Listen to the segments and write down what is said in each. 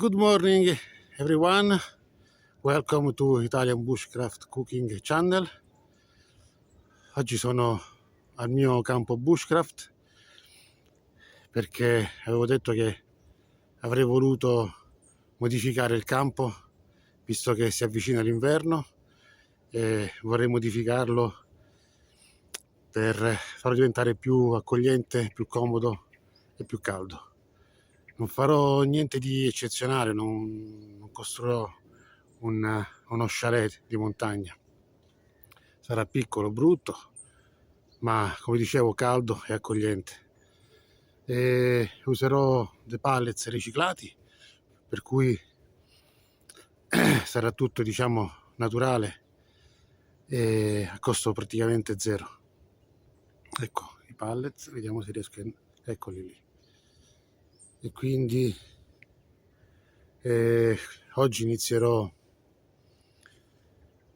Good morning everyone, welcome to Italian Bushcraft Cooking Channel. Oggi sono al mio campo Bushcraft perché avevo detto che avrei voluto modificare il campo visto che si avvicina l'inverno e vorrei modificarlo per farlo diventare più accogliente, più comodo e più caldo. Non farò niente di eccezionale, non costruirò uno chalet di montagna. Sarà piccolo, brutto, ma come dicevo caldo e accogliente. E userò dei pallets riciclati, per cui sarà tutto naturale e a costo praticamente zero. Ecco i pallets, vediamo se riesco eccoli lì. E quindi oggi inizierò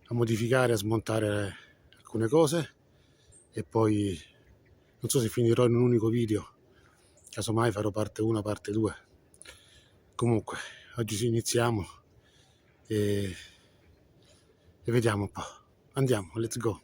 a modificare, a smontare alcune cose e poi non so se finirò in un unico video, casomai farò parte 1, parte 2. Comunque oggi iniziamo e vediamo un po'. Andiamo, let's go.